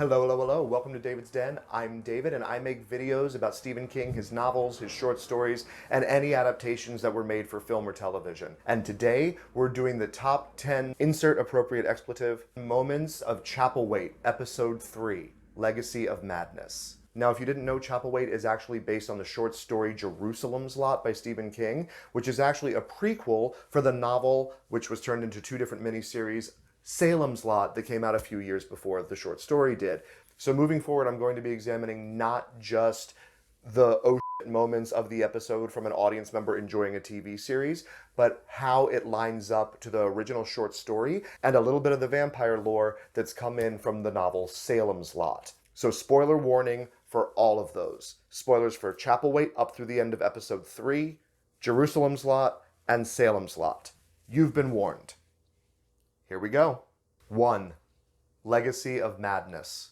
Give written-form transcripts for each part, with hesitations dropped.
Hello, hello, hello. Welcome to David's Den. I'm David, and I make videos about Stephen King, his novels, his short stories, and any adaptations that were made for film or television. And today, we're doing the top 10 insert appropriate expletive moments of Chapelwaite, Episode 3, Legacy of Madness. Now, if you didn't know, Chapelwaite is actually based on the short story Jerusalem's Lot by Stephen King, which is actually a prequel for the novel, which was turned into two different miniseries, Salem's Lot, that came out a few years before the short story did. So moving forward, I'm going to be examining not just the oh shit moments of the episode from an audience member enjoying a TV series, but how it lines up to the original short story and a little bit of the vampire lore that's come in from the novel Salem's Lot. So spoiler warning for all of those. Spoilers for Chapelwaite up through the end of episode 3, Jerusalem's Lot, and Salem's Lot. You've been warned. Here we go. 1. Legacy of Madness.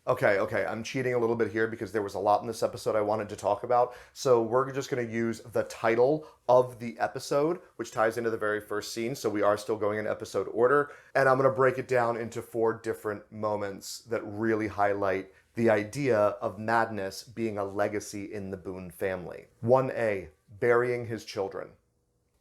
Okay, I'm cheating a little bit here because there was a lot in this episode I wanted to talk about. So we're just going to use the title of the episode, which ties into the very first scene. So we are still going in episode order. And I'm going to break it down into 4 different moments that really highlight the idea of madness being a legacy in the Boone family. 1A, burying his children.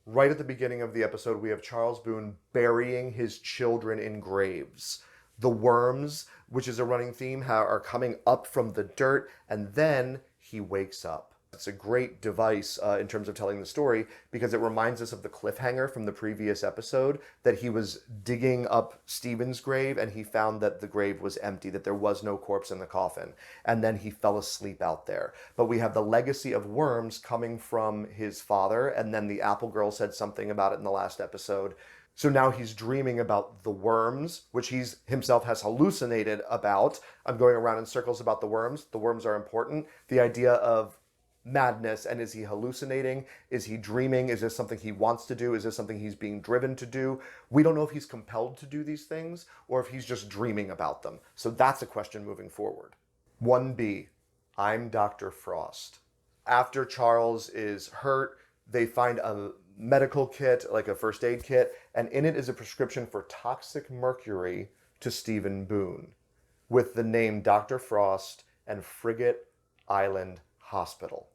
Right at the beginning of the episode, we have Charles Boone burying his children in graves. The worms, which is a running theme, are coming up from the dirt, and then he wakes up. It's a great device in terms of telling the story because it reminds us of the cliffhanger from the previous episode that he was digging up Stephen's grave and he found that the grave was empty, that there was no corpse in the coffin, and then he fell asleep out there. But we have the legacy of worms coming from his father, and then the Apple Girl said something about it in the last episode. So now he's dreaming about the worms, which he himself has hallucinated about. I'm going around in circles about the worms. The worms are important. The idea of madness, and is he hallucinating? Is he dreaming? Is this something he wants to do? Is this something he's being driven to do? We don't know if he's compelled to do these things or if he's just dreaming about them. So that's a question moving forward. 1B, I'm Dr. Frost. After Charles is hurt, they find a medical kit, like a first aid kit, and in it is a prescription for toxic mercury to Stephen Boone with the name Dr. Frost and Frigate Island Hospital.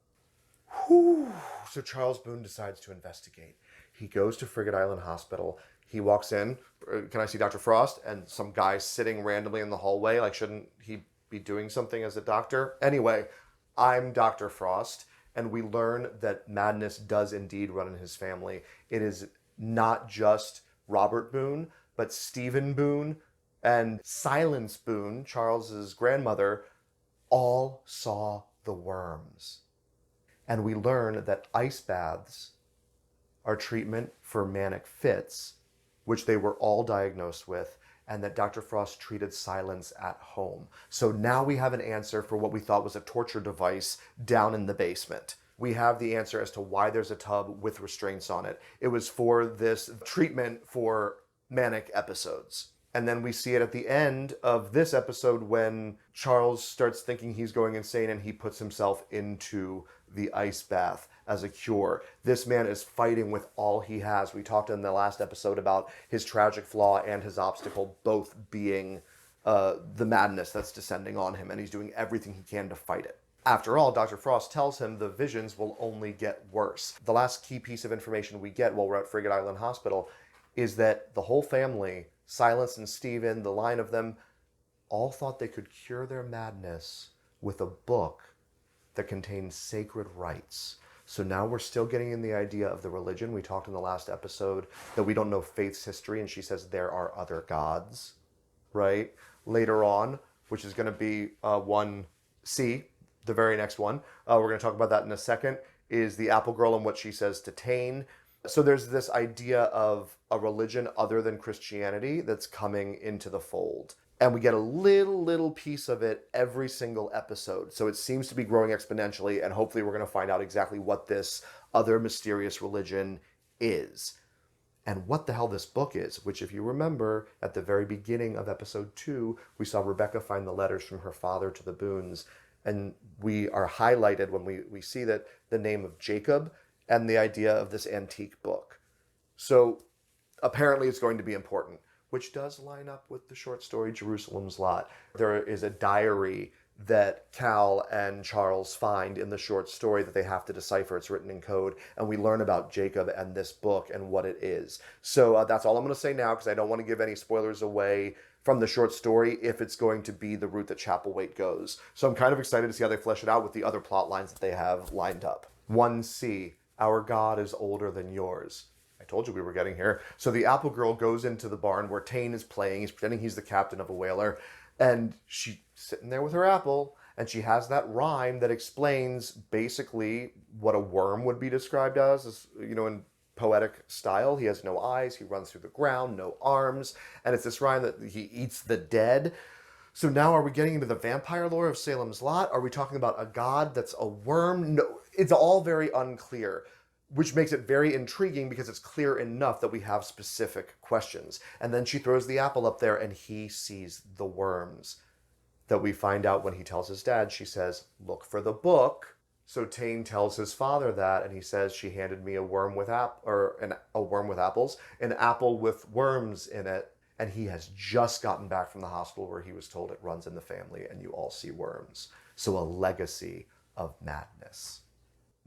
Whew. So Charles Boone decides to investigate. He goes to Frigate Island Hospital. He walks in. Can I see Dr. Frost? And some guy sitting randomly in the hallway. Like, shouldn't he be doing something as a doctor? Anyway, I'm Dr. Frost. And we learn that madness does indeed run in his family. It is not just Robert Boone, but Stephen Boone and Silence Boone, Charles's grandmother, all saw the worms. And we learn that ice baths are treatment for manic fits, which they were all diagnosed with, and that Dr. Frost treated Silence at home. So now we have an answer for what we thought was a torture device down in the basement. We have the answer as to why there's a tub with restraints on it. It was for this treatment for manic episodes. And then we see it at the end of this episode when Charles starts thinking he's going insane and he puts himself into the ice bath as a cure. This man is fighting with all he has. We talked in the last episode about his tragic flaw and his obstacle both being the madness that's descending on him, and he's doing everything he can to fight it. After all, Dr. Frost tells him the visions will only get worse. The last key piece of information we get while we're at Frigate Island Hospital is that the whole family, Silence and Stephen, the line of them, all thought they could cure their madness with a book that contains sacred rites. So now we're still getting in the idea of the religion. We talked in the last episode that we don't know Faith's history, and she says there are other gods, right? Later on, which is going to be 1C, the very next one, we're going to talk about that in a second, is the Apple Girl and what she says to Tane. So there's this idea of a religion other than Christianity that's coming into the fold. And we get a little piece of it every single episode. So it seems to be growing exponentially, and hopefully we're going to find out exactly what this other mysterious religion is. And what the hell this book is, which if you remember, at the very beginning of episode 2, we saw Rebecca find the letters from her father to the Boones. And we are highlighted when we see that the name of Jacob and the idea of this antique book. So apparently it's going to be important. which does line up with the short story Jerusalem's Lot. There is a diary that Cal and Charles find in the short story that they have to decipher. It's written in code, and we learn about Jacob and this book and what it is. So that's all I'm going to say now, because I don't want to give any spoilers away from the short story if it's going to be the route that Chapelwaite goes. So I'm kind of excited to see how they flesh it out with the other plot lines that they have lined up. 1C, our God is older than yours. I told you we were getting here. So the apple girl goes into the barn where Tane is playing. He's pretending he's the captain of a whaler. And she's sitting there with her apple, and she has that rhyme that explains basically what a worm would be described as, you know, in poetic style. He has no eyes, he runs through the ground, no arms, and it's this rhyme that he eats the dead. So now are we getting into the vampire lore of Salem's Lot? Are we talking about a god that's a worm? No, it's all very unclear, which makes it very intriguing because it's clear enough that we have specific questions. And then she throws the apple up there and he sees the worms that we find out when he tells his dad. She says, look for the book. So Tane tells his father that, and he says, she handed me a worm with a worm with apples, an apple with worms in it. And he has just gotten back from the hospital where he was told it runs in the family and you all see worms. So a legacy of madness.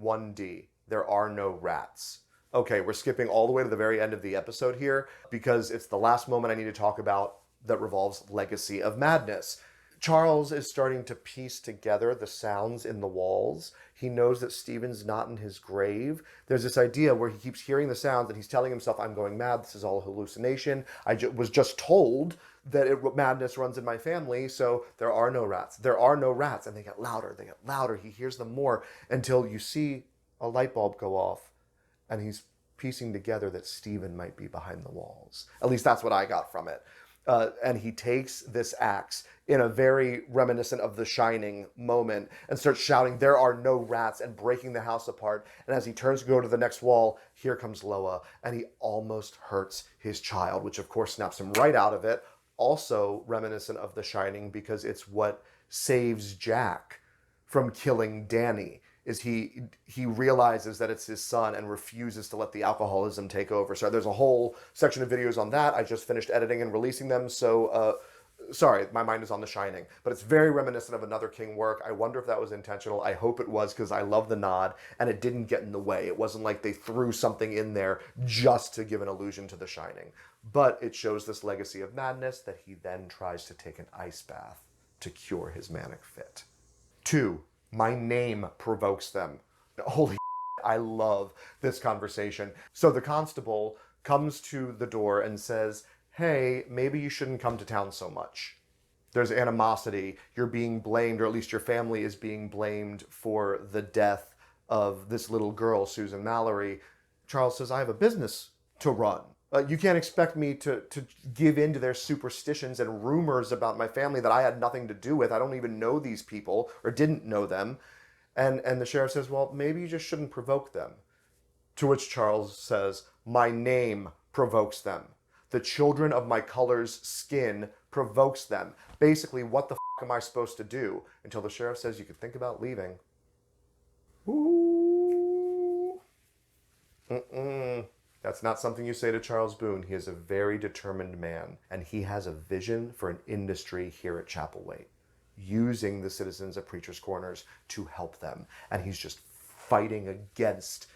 1D. There are no rats. Okay, we're skipping all the way to the very end of the episode here because it's the last moment I need to talk about that revolves legacy of madness. Charles is starting to piece together the sounds in the walls. He knows that Stephen's not in his grave. There's this idea where he keeps hearing the sounds and he's telling himself, I'm going mad, this is all a hallucination. I was just told that madness runs in my family, so there are no rats. There are no rats. And they get louder, they get louder. He hears them more until you see a light bulb go off, and he's piecing together that Stephen might be behind the walls. At least that's what I got from it. And he takes this axe in a very reminiscent of The Shining moment and starts shouting, there are no rats, and breaking the house apart. And as he turns to go to the next wall, here comes Loa, and he almost hurts his child, which of course snaps him right out of it. Also reminiscent of The Shining because it's what saves Jack from killing Danny. Is he realizes that it's his son and refuses to let the alcoholism take over. So there's a whole section of videos on that. I just finished editing and releasing them. So, sorry, my mind is on The Shining. But it's very reminiscent of another King work. I wonder if that was intentional. I hope it was because I love the nod and it didn't get in the way. It wasn't like they threw something in there just to give an allusion to The Shining. But it shows this legacy of madness that he then tries to take an ice bath to cure his manic fit. 2. My name provokes them. Holy I love this conversation. So the constable comes to the door and says, hey, maybe you shouldn't come to town so much. There's animosity. You're being blamed, or at least your family is being blamed for the death of this little girl, Susan Mallory. Charles says, I have a business to run. You can't expect me to give in to their superstitions and rumors about my family that I had nothing to do with. I don't even know these people or didn't know them. And the sheriff says, well, maybe you just shouldn't provoke them. To which Charles says, my name provokes them. The children of my color's skin provokes them. Basically, what the f*** am I supposed to do? Until the sheriff says you could think about leaving. Ooh. That's not something you say to Charles Boone. He is a very determined man, and he has a vision for an industry here at Chapelwaite, using the citizens of Preacher's Corners to help them. And he's just fighting against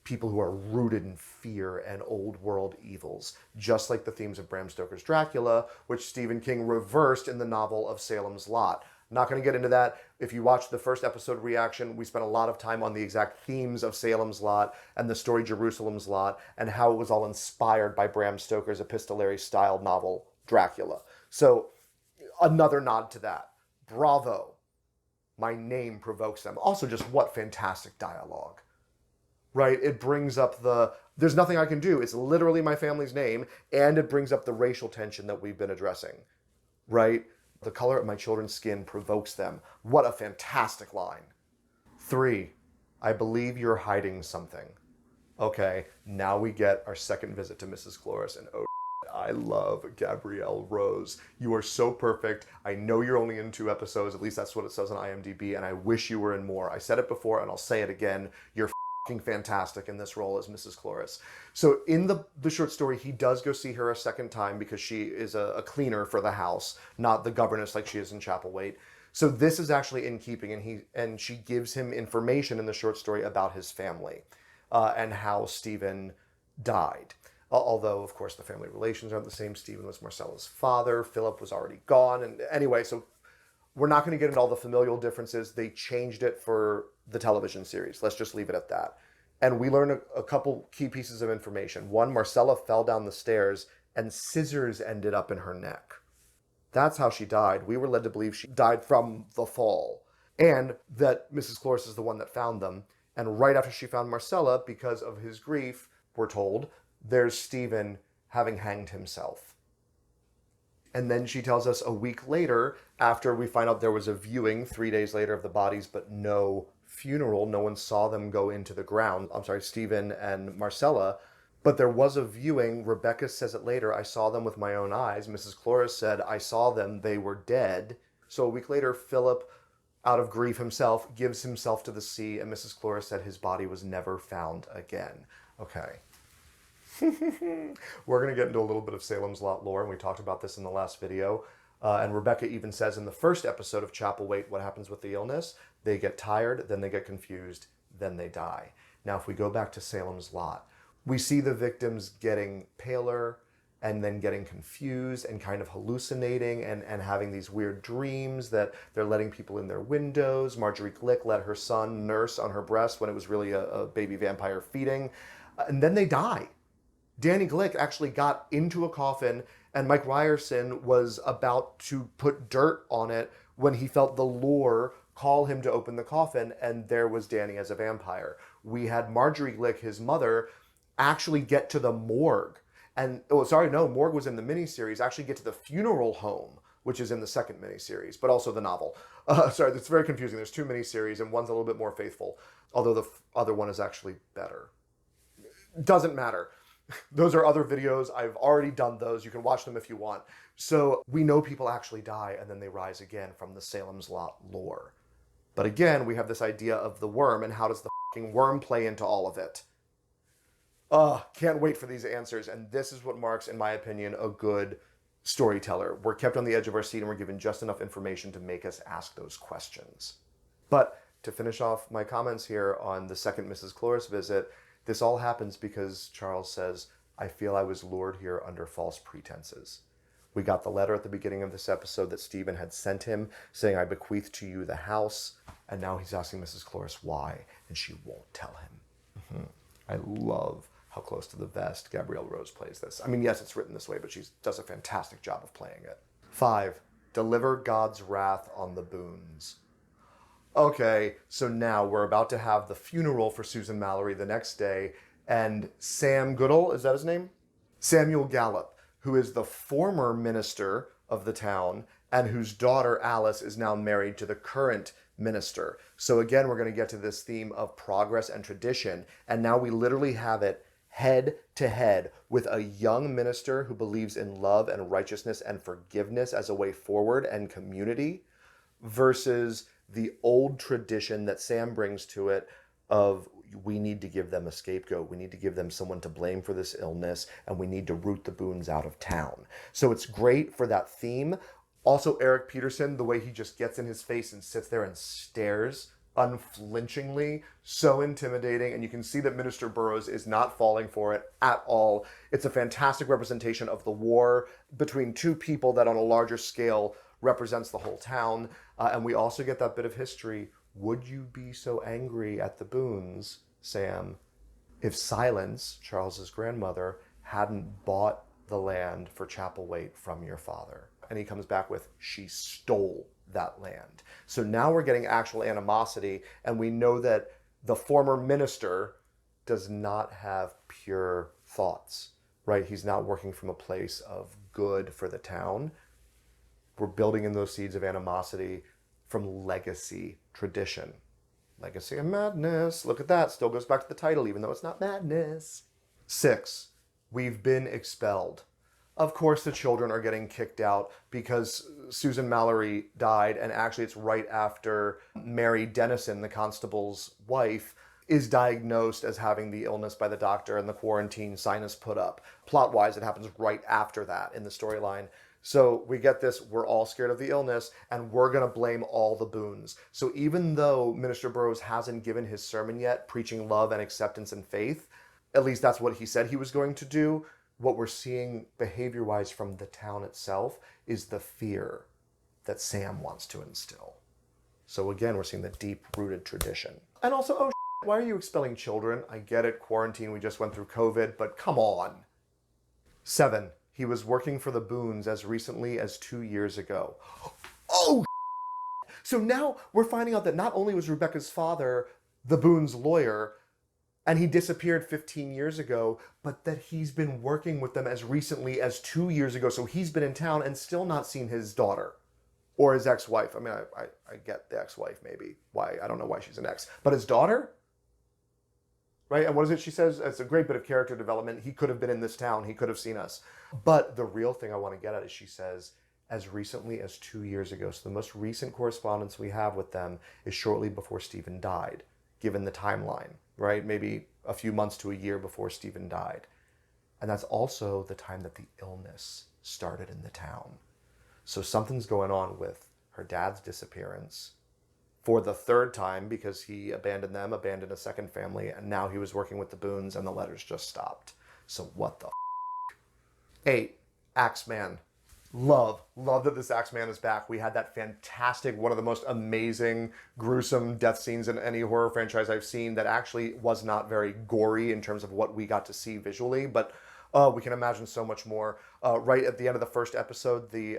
people who are rooted in fear and old world evils, just like the themes of Bram Stoker's Dracula, which Stephen King reversed in the novel of Salem's Lot. Not going to get into that. If you watch the first episode reaction, we spent a lot of time on the exact themes of Salem's Lot and the story Jerusalem's Lot and how it was all inspired by Bram Stoker's epistolary style novel, Dracula. So another nod to that. Bravo. My name provokes them. Also, just what fantastic dialogue, right? It brings up there's nothing I can do. It's literally my family's name, and it brings up the racial tension that we've been addressing, right? The color of my children's skin provokes them. What a fantastic line. 3, I believe you're hiding something. Okay, now we get our second visit to Mrs. Cloris, and oh, I love Gabrielle Rose. You are so perfect. I know you're only in 2 episodes, at least that's what it says on IMDb, and I wish you were in more. I said it before, and I'll say it again. You're fantastic in this role as Mrs. Cloris. So in the short story, he does go see her a second time because she is a cleaner for the house, not the governess like she is in Chapelwaite. So this is actually in keeping, and she gives him information in the short story about his family and how Stephen died. Although, of course, the family relations aren't the same. Stephen was Marcella's father. Philip was already gone. And anyway, so we're not going to get into all the familial differences. They changed it for the television series. Let's just leave it at that. And we learn a couple key pieces of information. One, Marcella fell down the stairs and scissors ended up in her neck. That's how she died. We were led to believe she died from the fall. And that Mrs. Cloris is the one that found them. And right after she found Marcella, because of his grief, we're told, there's Stephen having hanged himself. And then she tells us a week later, after we find out there was a viewing 3 days later of the bodies, but no funeral, no one saw them go into the ground. I'm sorry, Stephen and Marcella. But there was a viewing. Rebecca says it later. I saw them with my own eyes. Mrs. Cloris said, I saw them. They were dead. So a week later, Philip, out of grief himself, gives himself to the sea. And Mrs. Cloris said his body was never found again. Okay. We're going to get into a little bit of Salem's Lot lore, and we talked about this in the last video. And Rebecca even says in the first episode of Chapelwaite what happens with the illness. They get tired, then they get confused, then they die. Now, if we go back to Salem's Lot, we see the victims getting paler and then getting confused and kind of hallucinating and having these weird dreams that they're letting people in their windows. Marjorie Glick let her son nurse on her breast when it was really a baby vampire feeding. And then they die. Danny Glick actually got into a coffin, and Mike Ryerson was about to put dirt on it when he felt the lure call him to open the coffin, and there was Danny as a vampire. We had Marjorie Glick, his mother, actually get to the morgue. And, morgue was in the miniseries, actually get to the funeral home, which is in the second miniseries, but also the novel. It's very confusing. There's two miniseries, and one's a little bit more faithful, although the other one is actually better. Doesn't matter. Those are other videos. I've already done those. You can watch them if you want. So we know people actually die and then they rise again from the Salem's Lot lore. But again, we have this idea of the worm, and how does the fucking worm play into all of it? Can't wait for these answers. And this is what marks, in my opinion, a good storyteller. We're kept on the edge of our seat and we're given just enough information to make us ask those questions. But to finish off my comments here on the second Mrs. Cloris visit, this all happens because Charles says, I feel I was lured here under false pretenses. We got the letter at the beginning of this episode that Stephen had sent him saying, I bequeath to you the house. And now he's asking Mrs. Cloris why, and she won't tell him. I love how close to the vest Gabrielle Rose plays this. I mean, yes, it's written this way, but she does a fantastic job of playing it. 5, deliver God's wrath on the Boones. Okay, so now we're about to have the funeral for Susan Mallory the next day, and Sam Goodall, is that his name? Samuel Gallup, who is the former minister of the town and whose daughter Alice is now married to the current minister. So again, we're going to get to this theme of progress and tradition, and now we literally have it head to head with a young minister who believes in love and righteousness and forgiveness as a way forward and community versus the old tradition that Sam brings to it of we need to give them a scapegoat. We need to give them someone to blame for this illness, and we need to root the Boones out of town. So it's great for that theme. Also, Eric Peterson, the way he just gets in his face and sits there and stares unflinchingly, so intimidating. And you can see that Minister Burroughs is not falling for it at all. It's a fantastic representation of the war between two people that on a larger scale represents the whole town. And we also get that bit of history. Would you be so angry at the Boones, Sam, if Silence, Charles's grandmother, hadn't bought the land for Chapelwaite from your father? And he comes back with, she stole that land. So now we're getting actual animosity, and we know that the former minister does not have pure thoughts, right? He's not working from a place of good for the town. We're building in those seeds of animosity from legacy tradition. Legacy of madness. Look at that. Still goes back to the title, even though it's not madness. 6, we've been expelled. Of course, the children are getting kicked out because Susan Mallory died, and actually it's right after Mary Dennison, the constable's wife, is diagnosed as having the illness by the doctor and the quarantine sign is put up. Plot-wise, it happens right after that in the storyline. So we get this, we're all scared of the illness, and we're going to blame all the Boones. So even though Minister Burroughs hasn't given his sermon yet, preaching love and acceptance and faith, at least that's what he said he was going to do, what we're seeing behavior-wise from the town itself is the fear that Sam wants to instill. So again, we're seeing the deep-rooted tradition. And also, oh, why are you expelling children? I get it, quarantine, we just went through COVID, but come on. 7. He was working for the Boones as recently as 2 years ago. Oh, so now we're finding out that not only was Rebecca's father the Boone's lawyer, and he disappeared 15 years ago, but that he's been working with them as recently as 2 years ago. So he's been in town and still not seen his daughter or his ex-wife. I mean, I get the ex-wife maybe. Why? I don't know why she's an ex. But his daughter? Right? And what is it she says? It's a great bit of character development. He could have been in this town. He could have seen us. But the real thing I want to get at is she says, as recently as 2 years ago. So the most recent correspondence we have with them is shortly before Stephen died, given the timeline, right? Maybe a few months to a year before Stephen died. And that's also the time that the illness started in the town. So something's going on with her dad's disappearance for the third time because he abandoned them, abandoned a second family, and now he was working with the Boones and the letters just stopped. So what the f***? 8, Axeman. Love that this Axeman is back. We had that fantastic, one of the most amazing, gruesome death scenes in any horror franchise I've seen that actually was not very gory in terms of what we got to see visually, but we can imagine so much more. Right at the end of the first episode, the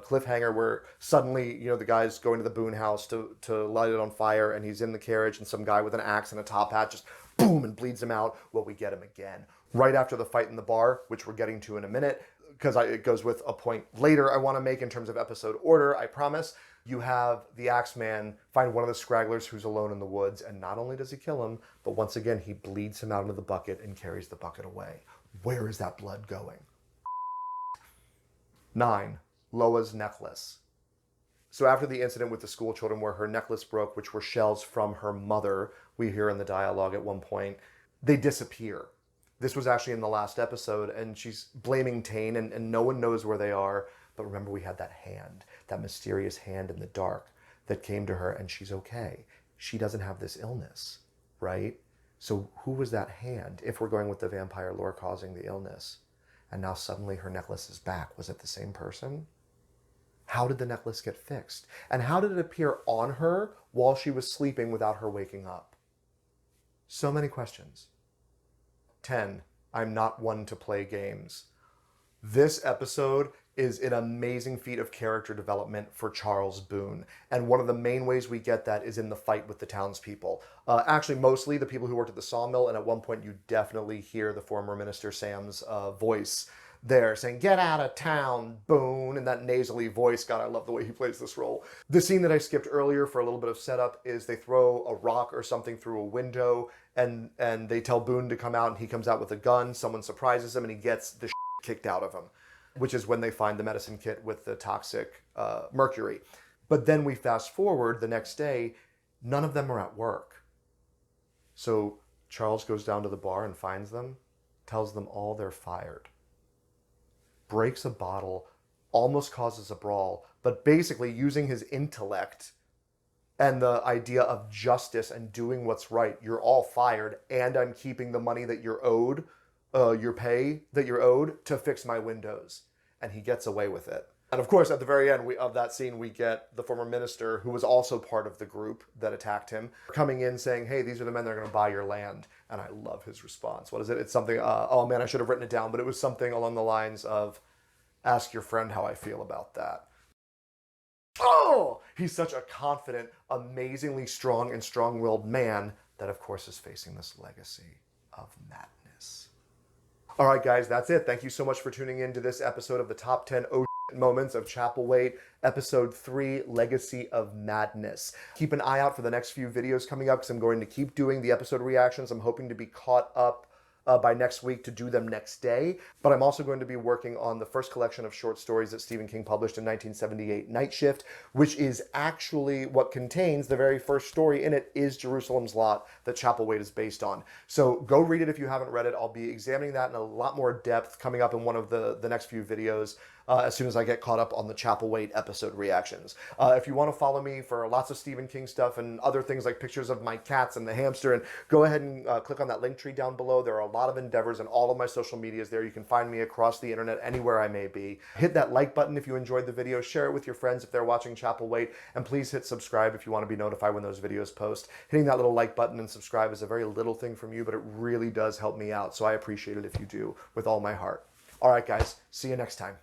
cliffhanger where suddenly, you know, the guy's going to the Boone house to light it on fire, and he's in the carriage, and some guy with an axe and a top hat just boom and bleeds him out. Well, we get him again. Right after the fight in the bar, which we're getting to in a minute, because it goes with a point later I want to make in terms of episode order, I promise. You have the Axeman find one of the scragglers who's alone in the woods, and not only does he kill him, but once again he bleeds him out into the bucket and carries the bucket away. Where is that blood going? 9, Loa's necklace. So after the incident with the school children where her necklace broke, which were shells from her mother, we hear in the dialogue at one point, they disappear. This was actually in the last episode, and she's blaming Tane, and no one knows where they are. But remember, we had that hand, that mysterious hand in the dark that came to her, and she's okay. She doesn't have this illness, right? So who was that hand, if we're going with the vampire lore causing the illness? And now suddenly her necklace is back. Was it the same person? How did the necklace get fixed? And how did it appear on her while she was sleeping without her waking up? So many questions. 10, I'm not one to play games. This episode is an amazing feat of character development for Charles Boone. And one of the main ways we get that is in the fight with the townspeople. Actually, mostly the people who worked at the sawmill, and at one point you definitely hear the former minister Sam's voice there saying, "Get out of town, Boone," in that nasally voice. God, I love the way he plays this role. The scene that I skipped earlier for a little bit of setup is they throw a rock or something through a window, and they tell Boone to come out, and he comes out with a gun. Someone surprises him, and he gets the kicked out of him, which is when they find the medicine kit with the toxic mercury. But then we fast forward the next day, none of them are at work. So Charles goes down to the bar and finds them, tells them all they're fired, breaks a bottle, almost causes a brawl, but basically using his intellect and the idea of justice and doing what's right. You're all fired, and I'm keeping the money that you're owed, your pay that you're owed, to fix my windows. And he gets away with it. And of course, at the very end of that scene, we get the former minister, who was also part of the group that attacked him, coming in saying, "Hey, these are the men that are going to buy your land." And I love his response. What is it? It's something, oh man, I should have written it down, but it was something along the lines of, "Ask your friend how I feel about that." Oh, he's such a confident, amazingly strong and strong-willed man that, of course, is facing this legacy of madness. All right, guys, that's it. Thank you so much for tuning in to this episode of the Top 10 Moments of Chapelwaite, Episode 3, Legacy of Madness. Keep an eye out for the next few videos coming up, because I'm going to keep doing the episode reactions. I'm hoping to be caught up by next week to do them next day. But I'm also going to be working on the first collection of short stories that Stephen King published in 1978, Night Shift, which is actually what contains the very first story in it is Jerusalem's Lot that Chapelwaite is based on. So go read it if you haven't read it. I'll be examining that in a lot more depth coming up in one of the next few videos. As soon as I get caught up on the Chapelwaite episode reactions. If you want to follow me for lots of Stephen King stuff and other things like pictures of my cats and the hamster, and go ahead and click on that link tree down below. There are a lot of endeavors and all of my social medias there. You can find me across the internet anywhere I may be. Hit that like button if you enjoyed the video. Share it with your friends if they're watching Chapelwaite. And please hit subscribe if you want to be notified when those videos post. Hitting that little like button and subscribe is a very little thing from you, but it really does help me out. So I appreciate it if you do with all my heart. All right, guys. See you next time.